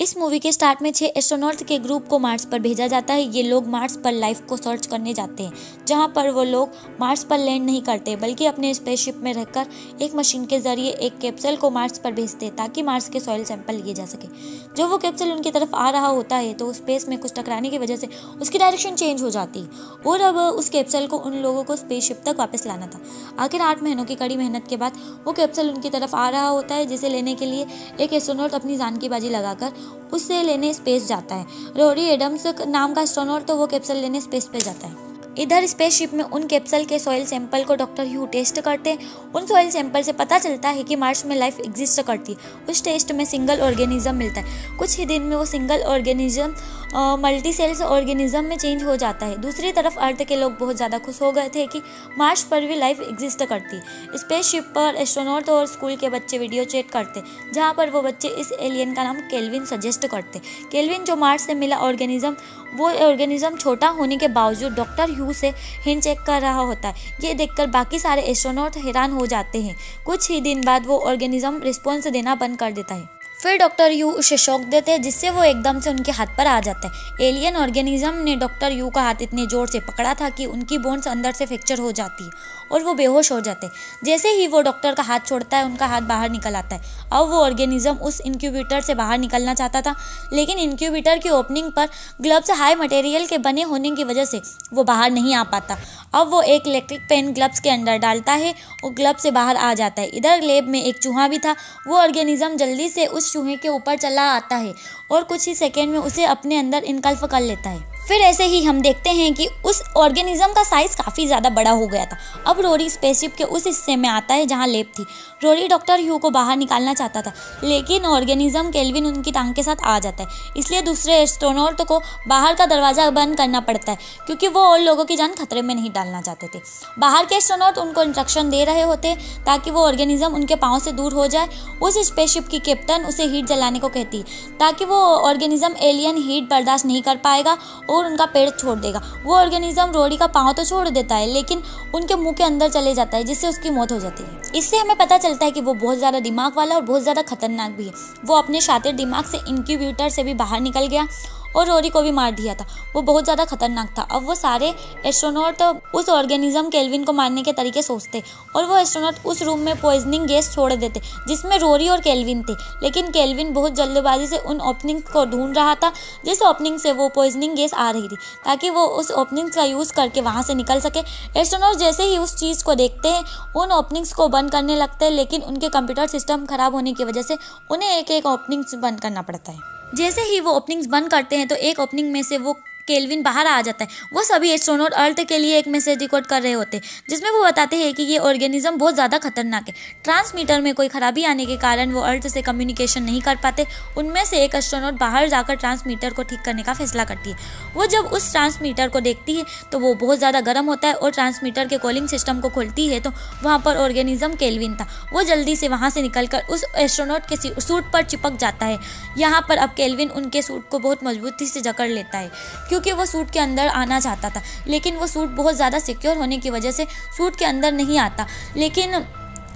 इस मूवी के स्टार्ट में 6 एस्ट्रोनॉट के ग्रुप को मार्स पर भेजा जाता है। ये लोग मार्स पर लाइफ को सर्च करने जाते हैं, जहां पर वो लोग मार्स पर लैंड नहीं करते बल्कि अपने स्पेसशिप में रहकर एक मशीन के जरिए एक कैप्सूल को मार्स पर भेजते हैं ताकि मार्स के सॉइल सैंपल लिए जा सके। जब वो कैप्सूल उनकी तरफ आ रहा होता है तो स्पेस में कुछ टकराने की वजह से उसकी डायरेक्शन चेंज हो जाती है और अब उस कैप्सूल को उन लोगों को स्पेसशिप तक वापस लाना था। आखिर 8 महीनों की कड़ी मेहनत के बाद वो कैप्सूल उनकी तरफ आ रहा होता है, जिसे लेने के लिए एक एस्ट्रोनॉट अपनी जान की बाजी लगाकर उससे लेने स्पेस जाता है। रोरी एडम्स नाम का एस्ट्रोनॉट तो वो कैप्सूल लेने स्पेस पे जाता है। इधर स्पेसशिप में उन कैप्सूल के सॉइल सैंपल को डॉक्टर ह्यू टेस्ट करते हैं। उन सॉइल सैंपल से पता चलता है कि मार्स में लाइफ एग्जिस्ट करती है। उस टेस्ट में सिंगल ऑर्गेनिज्म मिलता है। कुछ ही दिन में वो single organism multi cells organism में चेंज हो जाता है। दूसरी तरफ अर्थ के लोग बहुत ज़्यादा खुश हो गए थे कि मार्स पर भी लाइफ एग्जिस्ट करती है। स्पेसशिप पर एस्ट्रोनॉट और स्कूल के बच्चे वीडियो चैट करते, जहाँ पर वो बच्चे इस एलियन का नाम केल्विन सजेस्ट करते। केल्विन जो मार्स से मिला ऑर्गेनिज्म, वो ऑर्गेनिज्म छोटा होने के बावजूद डॉक्टर ह्यू से हिंट चेक कर रहा होता है। ये देखकर बाकी सारे एस्ट्रोनॉट हैरान हो जाते हैं। कुछ ही दिन बाद वो ऑर्गेनिज्म रिस्पॉन्स देना बंद कर देता है। फिर डॉक्टर यू उसे शॉक देते हैं, जिससे वो एकदम से उनके हाथ पर आ जाता है। एलियन ऑर्गेनिज्म ने डॉक्टर यू का हाथ इतने जोर से पकड़ा था कि उनकी बोन्स अंदर से फ्रैक्चर हो जाती है और वो बेहोश हो जाते हैं। जैसे ही वो डॉक्टर का हाथ छोड़ता है, उनका हाथ बाहर निकल आता है। अब वो ऑर्गेनिज्म उस इंक्यूबेटर से बाहर निकलना चाहता था, लेकिन इंक्यूबेटर की ओपनिंग पर ग्लव्स हाई मटेरियल के बने होने की वजह से वो बाहर नहीं आ पाता। अब वो एक इलेक्ट्रिक पेन ग्लव्स के अंदर डालता है और ग्लव से बाहर आ जाता है। इधर लैब में एक चूहा भी था। वो ऑर्गेनिज्म जल्दी से उस चूहे के ऊपर चला आता है और कुछ ही सेकेंड में उसे अपने अंदर इनकल्फ कर लेता है। फिर ऐसे ही हम देखते हैं कि उस ऑर्गेनिज्म का साइज काफ़ी ज़्यादा बड़ा हो गया था। अब रोरी स्पेसशिप के उस हिस्से में आता है जहां लैब थी। रोरी डॉक्टर ह्यू को बाहर निकालना चाहता था, लेकिन ऑर्गेनिज्म केल्विन उनकी टांग के साथ आ जाता है। इसलिए दूसरे एस्ट्रोनॉट को बाहर का दरवाज़ा बंद करना पड़ता है, क्योंकि वो और लोगों की जान खतरे में नहीं डालना चाहते थे। बाहर के एस्ट्रोनॉट उनको इंस्ट्रक्शन दे रहे होते ताकि वो ऑर्गेनिज्म उनके पाँव से दूर हो जाए। उस स्पेसशिप की कैप्टन उसे हीट जलाने को कहती है ताकि वो ऑर्गेनिज्म एलियन हीट बर्दाश्त नहीं कर पाएगा और उनका पेड़ छोड़ देगा। वो ऑर्गेनिज्म रोरी का पाँव तो छोड़ देता है, लेकिन उनके मुंह के अंदर चले जाता है, जिससे उसकी मौत हो जाती है। इससे हमें पता चलता है कि वो बहुत ज़्यादा दिमाग वाला और बहुत ज़्यादा खतरनाक भी है। वो अपने शातिर दिमाग से इंक्यूबेटर से भी बाहर निकल गया और रोरी को भी मार दिया था। वो बहुत ज़्यादा खतरनाक था। अब वो सारे एस्ट्रोनॉट उस ऑर्गेनिज्म केल्विन को मारने के तरीके सोचते और वो एस्ट्रोनॉट उस रूम में पॉइजनिंग गैस छोड़ देते जिसमें रोरी और केल्विन थे। लेकिन केल्विन बहुत जल्दबाजी से उन ओपनिंग्स को ढूंढ रहा था जिस ओपनिंग से वो पॉइजनिंग गैस आ रही थी, ताकि वो उस ओपनिंग्स का यूज़ करके वहाँ से निकल सके। एस्ट्रोनॉट जैसे ही उस चीज़ को देखते हैं, उन ओपनिंग्स को बंद करने लगते हैं, लेकिन उनके कंप्यूटर सिस्टम खराब होने की वजह से उन्हें एक एक ओपनिंग्स बंद करना पड़ता है। जैसे ही वो ओपनिंग्स बंद करते हैं तो एक ओपनिंग में से वो केल्विन बाहर आ जाता है। वो सभी एस्ट्रोनॉट अर्थ के लिए एक मैसेज रिकॉर्ड कर रहे होते हैं, जिसमें वो बताते हैं कि ये ऑर्गेनिज्म बहुत ज़्यादा खतरनाक है। ट्रांसमीटर में कोई खराबी आने के कारण वो अर्थ से कम्युनिकेशन नहीं कर पाते। उनमें से एक एस्ट्रोनॉट बाहर जाकर ट्रांसमीटर को ठीक करने का फैसला करती है। वो जब उस ट्रांसमीटर को देखती है तो वो बहुत ज़्यादा गर्म होता है और ट्रांसमीटर के कॉलिंग सिस्टम को खोलती है तो वहाँ पर ऑर्गेनिज्म केल्विन था। वो जल्दी से वहाँ से निकलकर उस एस्ट्रोनॉट के सूट पर चिपक जाता है। यहाँ पर अब केल्विन उनके सूट को बहुत मजबूती से जकड़ लेता है, क्योंकि वो सूट के अंदर आना चाहता था, लेकिन वो सूट बहुत ज़्यादा सिक्योर होने की वजह से सूट के अंदर नहीं आता। लेकिन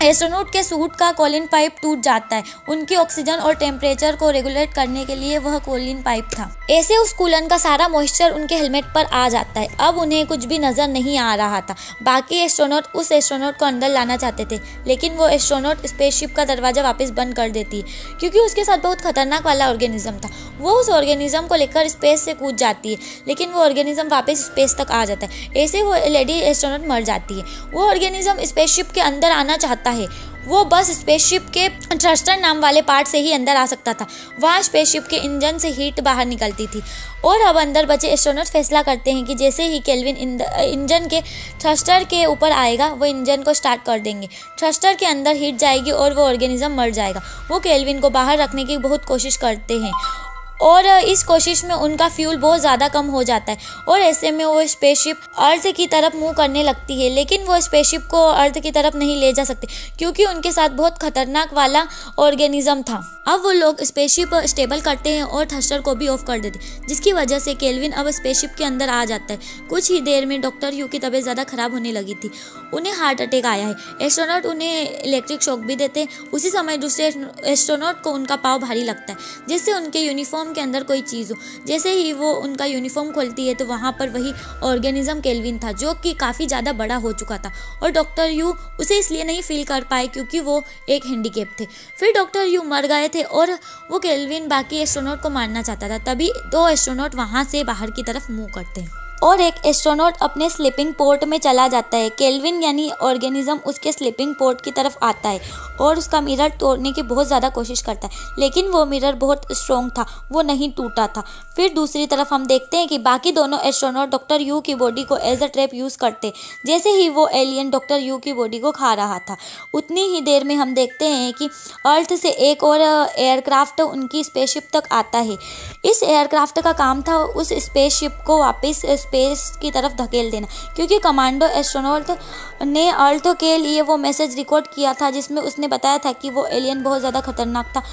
एस्ट्रोनॉट के सूट का कॉलिन पाइप टूट जाता है। उनकी ऑक्सीजन और टेम्परेचर को रेगुलेट करने के लिए वह कॉलिन पाइप था। ऐसे उस कूलन का सारा मॉइस्चर उनके हेलमेट पर आ जाता है। अब उन्हें कुछ भी नज़र नहीं आ रहा था। बाकी एस्ट्रोनॉट उस एस्ट्रोनॉट को अंदर लाना चाहते थे, लेकिन वो एस्ट्रोनॉट स्पेसशिप का दरवाज़ा वापस बंद कर देती है, क्योंकि उसके साथ बहुत खतरनाक वाला ऑर्गेनिज्म था। वो उस ऑर्गेनिज्म को लेकर स्पेस से कूद जाती है, लेकिन वो ऑर्गेनिज्म वापस स्पेस तक आ जाता है। ऐसे वो लेडी एस्ट्रोनॉट मर जाती है। वो ऑर्गेनिज्म स्पेसशिप के अंदर आना चाहता है। वो बस स्पेसशिप के थ्रस्टर नाम वाले पार्ट से ही अंदर आ सकता था। वहाँ स्पेसशिप के इंजन से हीट बाहर निकलती थी और अब अंदर बचे एस्ट्रोनॉट फैसला करते हैं कि जैसे ही केल्विन इंजन के थ्रस्टर के ऊपर आएगा, वो इंजन को स्टार्ट कर देंगे। थ्रस्टर के अंदर हीट जाएगी और वो ऑर्गेनिज्म मर जाएगा। वो केल्विन को बाहर रखने की बहुत कोशिश करते हैं और इस कोशिश में उनका फ्यूल बहुत ज़्यादा कम हो जाता है और ऐसे में वो स्पेसशिप अर्थ की तरफ मूव करने लगती है, लेकिन वो स्पेसशिप को अर्थ की तरफ नहीं ले जा सकती क्योंकि उनके साथ बहुत खतरनाक वाला ऑर्गेनिज्म था। अब वो लोग स्पेसशिप स्टेबल करते हैं और थ्रस्टर को भी ऑफ कर देते हैं, जिसकी वजह से केल्विन अब स्पेसशिप के अंदर आ जाता है। कुछ ही देर में डॉक्टर यू की तबीयत ज़्यादा खराब होने लगी थी, उन्हें हार्ट अटैक आया है। एस्ट्रोनॉट उन्हें इलेक्ट्रिक शॉक भी देते हैं। उसी समय दूसरे एस्ट्रोनॉट को उनका पाँव भारी लगता है, जिससे उनके यूनिफॉर्म के अंदर कोई चीज़ हो। जैसे ही वो उनका यूनिफॉर्म खोलती है तो वहाँ पर वही ऑर्गेनिज्म केल्विन था, जो कि काफ़ी ज़्यादा बड़ा हो चुका था और डॉक्टर यू उसे इसलिए नहीं फील कर पाए क्योंकि वो एक हैंडीकैप थे। फिर डॉक्टर यू मर गए थे और वो केल्विन बाकी एस्ट्रोनॉट को मारना चाहता था। तभी 2 एस्ट्रोनॉट वहाँ से बाहर की तरफ मूव करते हैं और एक एस्ट्रोनॉट अपने स्लीपिंग पोर्ट में चला जाता है। केल्विन यानी ऑर्गेनिज्म उसके स्लीपिंग पोर्ट की तरफ आता है और उसका मिरर तोड़ने की बहुत ज़्यादा कोशिश करता है, लेकिन वो मिरर बहुत स्ट्रॉन्ग था, वो नहीं टूटा था। फिर दूसरी तरफ हम देखते हैं कि बाकी दोनों एस्ट्रोनॉट डॉक्टर यू की बॉडी को एज अ ट्रैप यूज़ करते। जैसे ही वो एलियन डॉक्टर यू की बॉडी को खा रहा था, उतनी ही देर में हम देखते हैं कि अर्थ से एक और एयरक्राफ्ट उनकी स्पेसशिप तक आता है। इस एयरक्राफ्ट का काम था उस स्पेसशिप को वापस स्पेस की तरफ धकेल देना, क्योंकि कमांडो एस्ट्रोनॉट ने अर्थ के लिए वो मैसेज रिकॉर्ड किया था जिसमें उसने बताया था कि वो एलियन बहुत ज़्यादा खतरनाक था।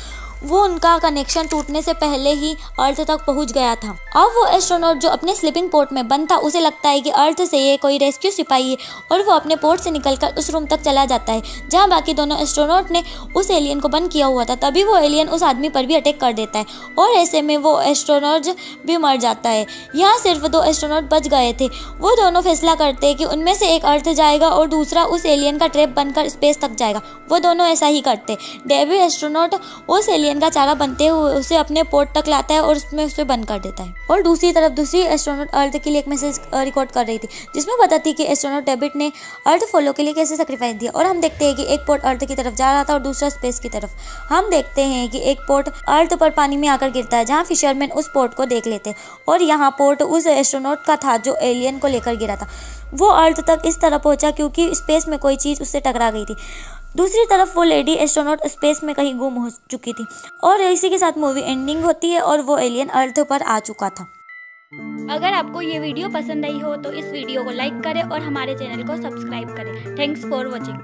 वो उनका कनेक्शन टूटने से पहले ही अर्थ तक पहुंच गया था। अब वो एस्ट्रोनॉट जो अपने स्लीपिंग पोर्ट में बंद था, उसे लगता है कि अर्थ से ये कोई रेस्क्यू सिपाही है और वो अपने पोर्ट से निकलकर उस रूम तक चला जाता है जहां बाकी दोनों एस्ट्रोनॉट ने उस एलियन को बंद किया हुआ था। तभी वो एलियन उस आदमी पर भी अटैक कर देता है और ऐसे में वो एस्ट्रोनॉट भी मर जाता है। यहाँ सिर्फ 2 एस्ट्रोनॉट बच गए थे। वो दोनों फैसला करते हैं कि उनमें से एक अर्थ जाएगा और दूसरा उस एलियन का ट्रैप बनकर स्पेस तक जाएगा। वो दोनों ऐसा ही करते। डेब्यू एस्ट्रोनॉट उस एलियन का चारा बनते हुए उसे अपने पोर्ट तक लाता है और उसमें उसे बंद कर देता है। और दूसरी तरफ दूसरी एस्ट्रोनॉट अर्थ के लिए एक मैसेज रिकॉर्ड कर रही थी जिसमें बताती कि एस्ट्रोनॉट डेबिट ने अर्थ फॉलो के लिए कैसे सेक्रीफाइस दिया। और हम देखते हैं कि एक पोर्ट अर्थ की तरफ जा रहा था और दूसरा स्पेस की तरफ। हम देखते हैं कि एक पोर्ट अर्थ पर पानी में आकर गिरता है, जहाँ फिशरमैन उस पोर्ट को देख लेते हैं और यहाँ पोर्ट उस एस्ट्रोनॉट का था जो एलियन को लेकर गिरा था। वो अर्थ तक इस तरह पहुंचा क्योंकि स्पेस में कोई चीज़ उससे टकरा गई थी। दूसरी तरफ वो लेडी एस्ट्रोनॉट स्पेस में कहीं गुम हो चुकी थी और इसी के साथ मूवी एंडिंग होती है और वो एलियन अर्थ पर आ चुका था। अगर आपको ये वीडियो पसंद आई हो तो इस वीडियो को लाइक करें और हमारे चैनल को सब्सक्राइब करें। Thanks for watching.